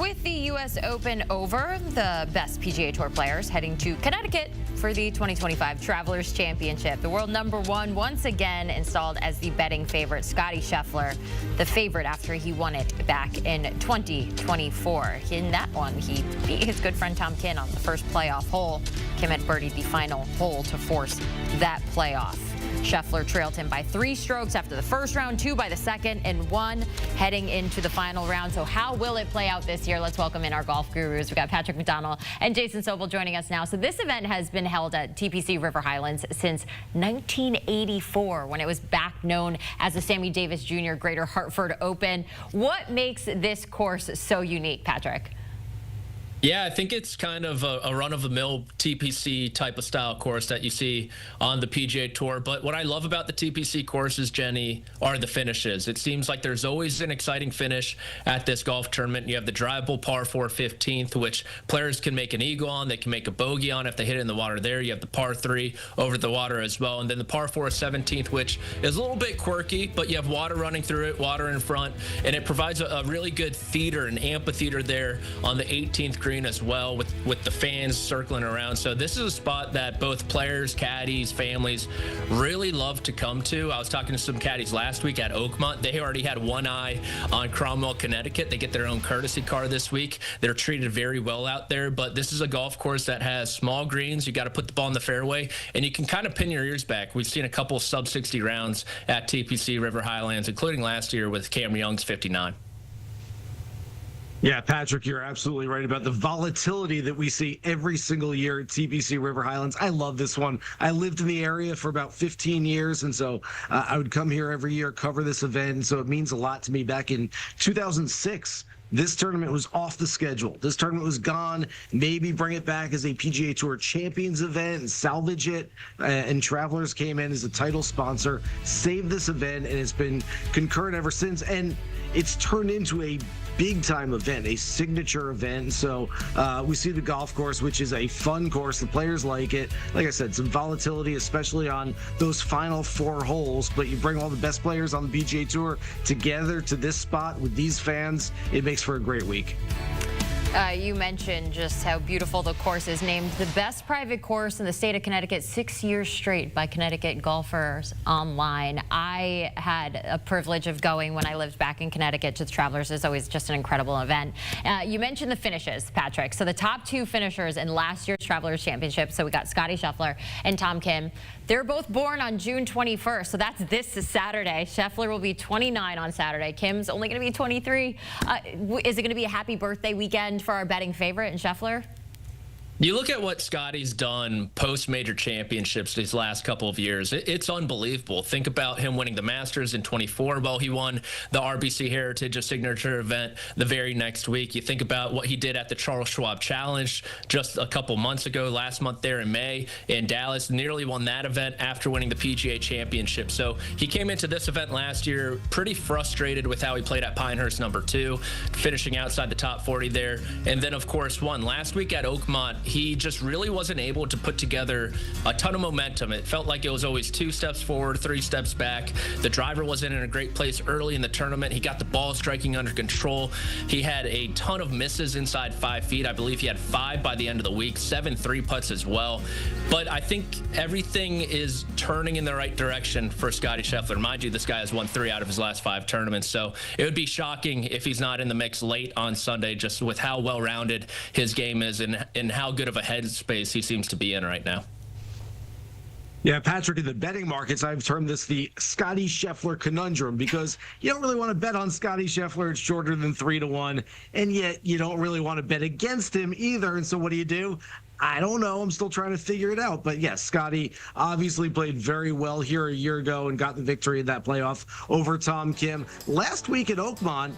With the U.S. Open over, the best PGA Tour players heading to Connecticut for the 2025 Travelers Championship. The world number one once again installed as the betting favorite. Scottie Scheffler, the favorite after he won it back in 2024. In that one, he beat his good friend Tom Kim on the first playoff hole. Kim had birdied the final hole to force that playoff. Scheffler trailed him by 3 strokes after the first round, 2 by the second, and 1 heading into the final round. So how will it play out this year? Let's welcome in our golf gurus. We've got Patrick McDonald and Jason Sobel joining us now. So this event has been held at TPC River Highlands since 1984, when it was back known as the Sammy Davis Jr. Greater Hartford Open. What makes this course so unique, Patrick? Yeah, I think it's kind of a run-of-the-mill TPC type of style course that you see on the PGA Tour. But what I love about the TPC courses, Jenny, are the finishes. It seems like there's always an exciting finish at this golf tournament. You have the drivable par 4 15th, which players can make an eagle on. They can make a bogey on if they hit it in the water there. You have the par 3 over the water as well. And then the par 4 17th, which is a little bit quirky, but you have water running through it, water in front, and it provides a really good theater, an amphitheater there on the 18th green as well, with the fans circling around. So this is a spot that both players, caddies, families really love to come to. I was talking to some caddies last week at Oakmont. They already had one eye on Cromwell, Connecticut. They get their own courtesy car this week. They're treated very well out there, but this is a golf course that has small greens. You got to put the ball in the fairway, and you can kind of pin your ears back. We've seen a couple sub 60 rounds at TPC River Highlands, including last year with Cam Young's 59. Yeah, Patrick, you're absolutely right about the volatility that we see every single year at TPC River Highlands. I love this one. I lived in the area for about 15 years, and so I would come here every year, cover this event, and so it means a lot to me. Back in 2006, this tournament was off the schedule. This tournament was gone. Maybe bring it back as a PGA Tour Champions event and salvage it. And Travelers came in as a title sponsor, saved this event, and it's been concurrent ever since. And it's turned into a big-time event, a signature event. And so we see the golf course, which is a fun course. The players like it. Like I said, some volatility, especially on those final 4 holes. But you bring all the best players on the PGA Tour together to this spot with these fans, it makes for a great week. You mentioned just how beautiful the course is, named the best private course in the state of Connecticut 6 years straight by Connecticut Golfers Online. I had a privilege of going when I lived back in Connecticut to the Travelers. It's always just an incredible event. You mentioned the finishes, Patrick. So the top 2 finishers in last year's Travelers Championship, so we got Scottie Scheffler and Tom Kim. They're both born on June 21st, so that's this Saturday. Scheffler will be 29 on Saturday. Kim's only going to be 23. Is it going to be a happy birthday weekend for our betting favorite in Scheffler? You look at what Scottie's done post-major championships these last couple of years. It's unbelievable. Think about him winning the Masters in 24. Well, he won the RBC Heritage, a signature event, the very next week. You think about what he did at the Charles Schwab Challenge just a couple months ago, last month there in May in Dallas. Nearly won that event after winning the PGA Championship. So he came into this event last year pretty frustrated with how he played at Pinehurst #2, finishing outside the top 40 there. And then, of course, won last week at Oakmont. He just really wasn't able to put together a ton of momentum. It felt like it was always 2 steps forward, 3 steps back. The driver wasn't in a great place early in the tournament. He got the ball striking under control. He had a ton of misses inside 5 feet. I believe he had 5 by the end of the week, 7 3-putts as well. But I think everything is turning in the right direction for Scottie Scheffler. Mind you, this guy has won 3 out of his last 5 tournaments, so it would be shocking if he's not in the mix late on Sunday, just with how well-rounded his game is and how good of a headspace he seems to be in right now. Yeah, Patrick, in the betting markets, I've termed this the Scottie Scheffler conundrum, because you don't really want to bet on Scottie Scheffler. It's shorter than 3-1, and yet you don't really want to bet against him either. And so what do? I don't know. I'm still trying to figure it out. But yes, Scottie obviously played very well here a year ago and got the victory in that playoff over Tom Kim. Last week at Oakmont,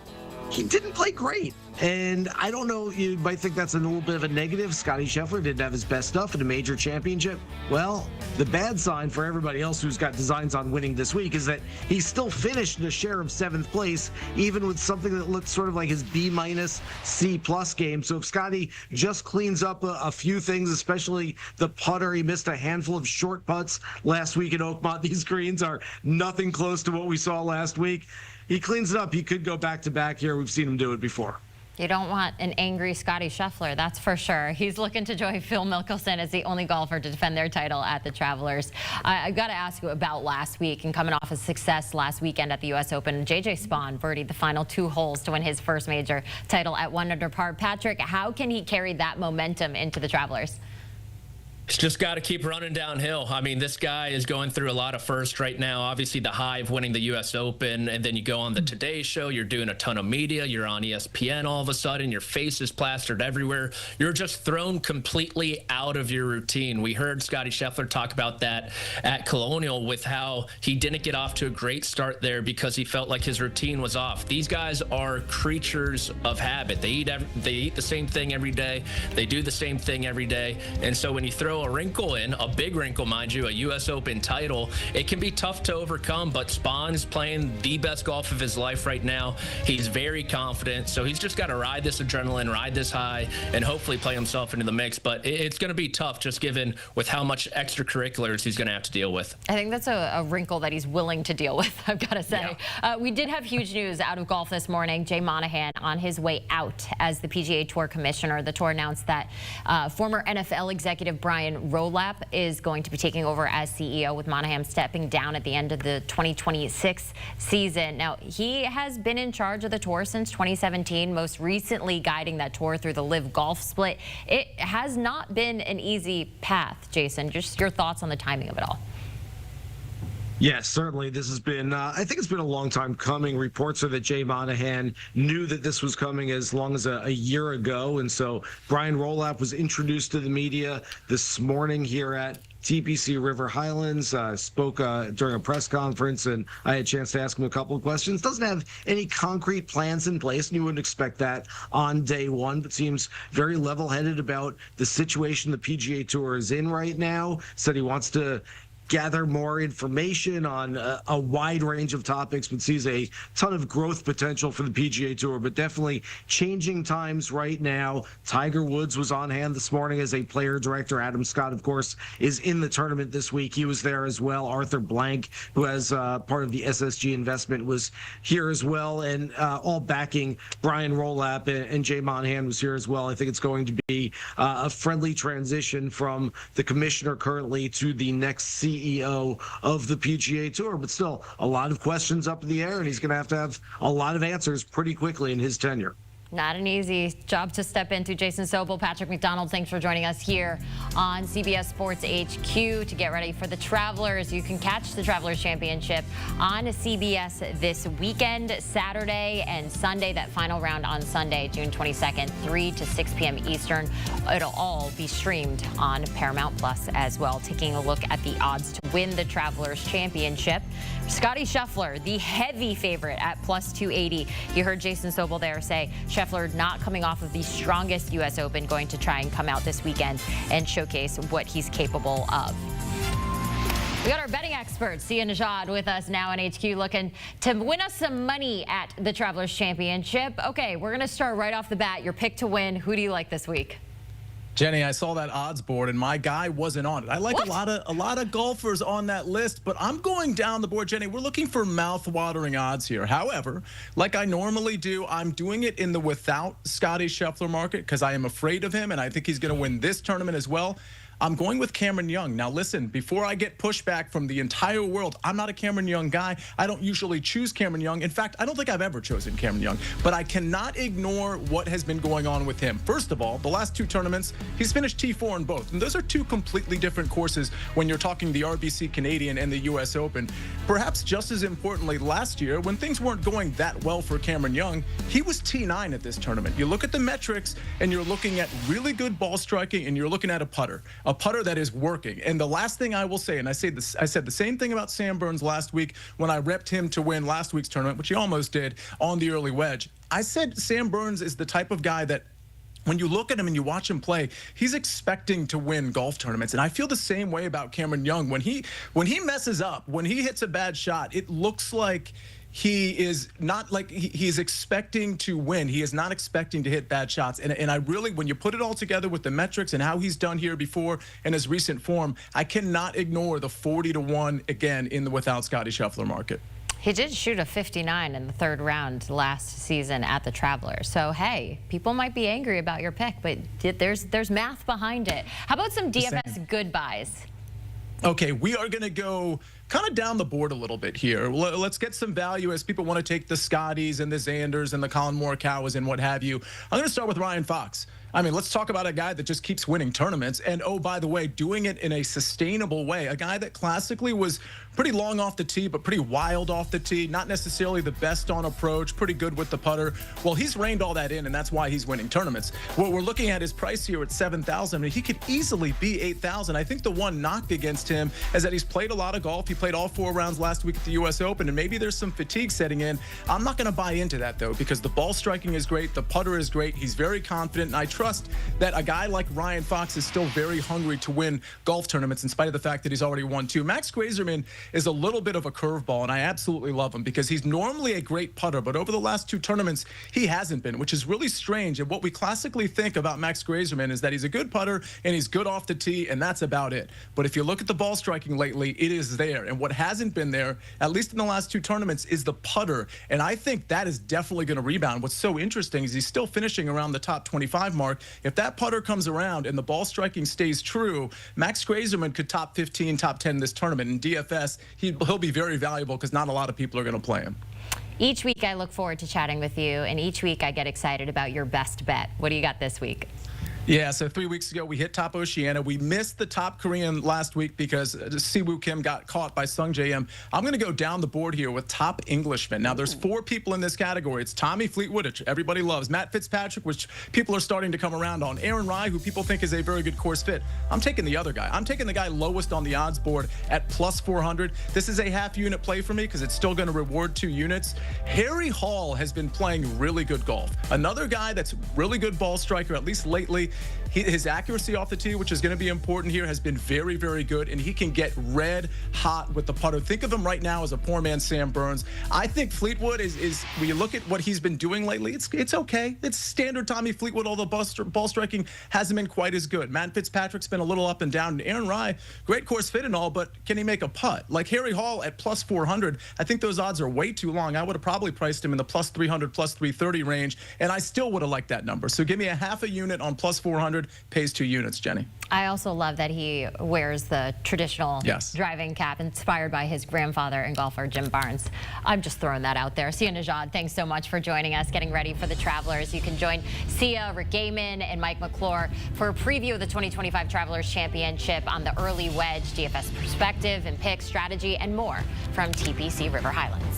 he didn't play great. And I don't know, you might think that's a little bit of a negative. Scottie Scheffler didn't have his best stuff in a major championship. Well, the bad sign for everybody else who's got designs on winning this week is that he still finished in a share of 7th place, even with something that looked sort of like his B-, C+ game. So if Scottie just cleans up a few things, especially the putter, he missed a handful of short putts last week at Oakmont. These greens are nothing close to what we saw last week. He cleans it up. He could go back-to-back here. We've seen him do it before. You don't want an angry Scotty Scheffler, that's for sure. He's looking to join Phil Mickelson as the only golfer to defend their title at the Travelers. I've got to ask you about last week and coming off a success last weekend at the U.S. Open. J.J. Spaun birdied the final 2 holes to win his first major title at 1 under par. Patrick, how can he carry that momentum into the Travelers? He's just got to keep running downhill. I mean, this guy is going through a lot of firsts right now. Obviously, the high of winning the U.S. Open, and then you go on the Today Show. You're doing a ton of media. You're on ESPN all of a sudden. Your face is plastered everywhere. You're just thrown completely out of your routine. We heard Scotty Scheffler talk about that at Colonial with how he didn't get off to a great start there because he felt like his routine was off. These guys are creatures of habit. They eat the same thing every day. They do the same thing every day. And so when you throw a wrinkle in, a big wrinkle, mind you, a U.S. Open title, it can be tough to overcome, but Spawn's playing the best golf of his life right now. He's very confident, so he's just got to ride this adrenaline, ride this high, and hopefully play himself into the mix. But it's going to be tough just given with how much extracurriculars he's going to have to deal with. I think that's a wrinkle that he's willing to deal with, I've got to say. Yeah. We did have huge news out of golf this morning. Jay Monahan on his way out as the PGA Tour commissioner. The tour announced that former NFL executive Brian Rowlap is going to be taking over as CEO, with Monahan stepping down at the end of the 2026 season. Now, he has been in charge of the tour since 2017, most recently guiding that tour through the Live Golf split. It has not been an easy path, Jason. Just your thoughts on the timing of it all. Yes, certainly. This has been, I think it's been a long time coming. Reports are that Jay Monahan knew that this was coming as long as a year ago. And so Brian Rowlap was introduced to the media this morning here at TPC River Highlands, spoke during a press conference, and I had a chance to ask him a couple of questions. Doesn't have any concrete plans in place, and you wouldn't expect that on day one, but seems very level-headed about the situation the PGA Tour is in right now. Said he wants to gather more information on a wide range of topics, but sees a ton of growth potential for the PGA Tour, but definitely changing times right now. Tiger Woods was on hand this morning as a player director. Adam Scott, of course, is in the tournament this week. He was there as well. Arthur Blank, who has part of the SSG investment, was here as well, and all backing Brian Rowlap, and Jay Monahan was here as well. I think it's going to be a friendly transition from the commissioner currently to the next CEO of the PGA Tour, but still a lot of questions up in the air, and he's going to have a lot of answers pretty quickly in his tenure. Not an easy job to step into. Jason Sobel, Patrick McDonald, thanks for joining us here on CBS Sports HQ to get ready for the Travelers. You can catch the Travelers Championship on CBS this weekend, Saturday and Sunday. That final round on Sunday, June 22nd, 3 to 6 p.m. Eastern. It'll all be streamed on Paramount Plus as well. Taking a look at the odds to win the Travelers Championship. Scotty Scheffler, the heavy favorite at plus 280. You heard Jason Sobel there say Scheffler not coming off of the strongest U.S. Open, going to try and come out this weekend and showcase what he's capable of. We got our betting expert, Sia Nejad, with us now in HQ, looking to win us some money at the Travelers Championship. Okay, we're going to start right off the bat. Your pick to win. Who do you like this week? Jenny, I saw that odds board, and my guy wasn't on it. I like a lot of golfers on that list, but I'm going down the board, Jenny. We're looking for mouth-watering odds here. However, like I normally do, I'm doing it in the without Scotty Scheffler market because I am afraid of him, and I think he's going to win this tournament as well. I'm going with Cameron Young. Now, listen, before I get pushback from the entire world, I'm not a Cameron Young guy. I don't usually choose Cameron Young. In fact, I don't think I've ever chosen Cameron Young, but I cannot ignore what has been going on with him. First of all, the last 2 tournaments, he's finished T4 in both, and those are 2 completely different courses when you're talking the RBC Canadian and the U.S. Open. Perhaps just as importantly, last year, when things weren't going that well for Cameron Young, he was T9 at this tournament. You look at the metrics, and you're looking at really good ball striking, and you're looking at a putter that is working. And the last thing I will say, and I said the same thing about Sam Burns last week when I repped him to win last week's tournament, which he almost did on the early wedge. I said Sam Burns is the type of guy that when you look at him and you watch him play, he's expecting to win golf tournaments. And I feel the same way about Cameron Young. When he messes up, when he hits a bad shot, it looks like he is not like he's expecting to win. He is not expecting to hit bad shots. And I really, when you put it all together with the metrics and how he's done here before and his recent form, I cannot ignore the 40-1 again in the without Scotty Scheffler market. He did shoot a 59 in the third round last season at the Travelers. So, hey, people might be angry about your pick, but there's math behind it. How about some DFS goodbyes? Okay, we are going to go kind of down the board a little bit here. Let's get some value as people want to take the Scotties and the Xanders and the Colin Morikawas and what have you. I'm going to start with Ryan Fox. I mean, let's talk about a guy that just keeps winning tournaments. And, oh, by the way, doing it in a sustainable way. A guy that classically was pretty long off the tee, but pretty wild off the tee. Not necessarily the best on approach, pretty good with the putter. Well, he's reined all that in, and that's why he's winning tournaments. What we're looking at his price here at $7,000. I mean, he could easily be $8,000. I think the one knock against him is that he's played a lot of golf. He played all 4 rounds last week at the U.S. Open, and maybe there's some fatigue setting in. I'm not going to buy into that, though, because the ball striking is great. The putter is great. He's very confident, and I trust that a guy like Ryan Fox is still very hungry to win golf tournaments in spite of the fact that he's already won 2. Max Grazerman is a little bit of a curveball, and I absolutely love him because he's normally a great putter, but over the last 2 tournaments, he hasn't been, which is really strange. And what we classically think about Max Grazerman is that he's a good putter and he's good off the tee, and that's about it. But if you look at the ball striking lately, it is there. And what hasn't been there, at least in the last 2 tournaments, is the putter. And I think that is definitely going to rebound. What's so interesting is he's still finishing around the top 25 mark. If that putter comes around and the ball striking stays true, Max Grazerman could top 15, top 10 this tournament. In DFS, he'll be very valuable because not a lot of people are going to play him. Each week I look forward to chatting with you, and each week I get excited about your best bet. What do you got this week? Yeah, so 3 weeks ago, we hit top Oceania. We missed the top Korean last week because Siwoo Kim got caught by Sung J.M. I'm going to go down the board here with top Englishman. Now, there's 4 people in this category. It's Tommy Fleetwood, which everybody loves. Matt Fitzpatrick, which people are starting to come around on. Aaron Rai, who people think is a very good course fit. I'm taking the other guy. I'm taking the guy lowest on the odds board at plus 400. This is a half-unit play for me because it's still going to reward 2 units. Harry Hall has been playing really good golf. Another guy that's really good ball striker, at least lately. His accuracy off the tee, which is going to be important here, has been very, very good, and he can get red hot with the putter. Think of him right now as a poor man Sam Burns. I think Fleetwood is when you look at what he's been doing lately, it's okay. It's standard Tommy Fleetwood, although ball striking hasn't been quite as good. Matt Fitzpatrick's been a little up and down. And Aaron Rai, great course fit and all, but can he make a putt? Like Harry Hall at plus 400, I think those odds are way too long. I would have probably priced him in the plus 300, plus 330 range, and I still would have liked that number. So give me a half a unit on plus 400. Pays 2 units, Jenny. I also love that he wears the traditional driving cap inspired by his grandfather and golfer Jim Barnes. I'm just throwing that out there. Sia Nejad, thanks so much for joining us, getting ready for the Travelers. You can join Sia, Rick Gaiman, and Mike McClure for a preview of the 2025 Travelers Championship on the early wedge, DFS perspective and pick strategy, and more from TPC River Highlands.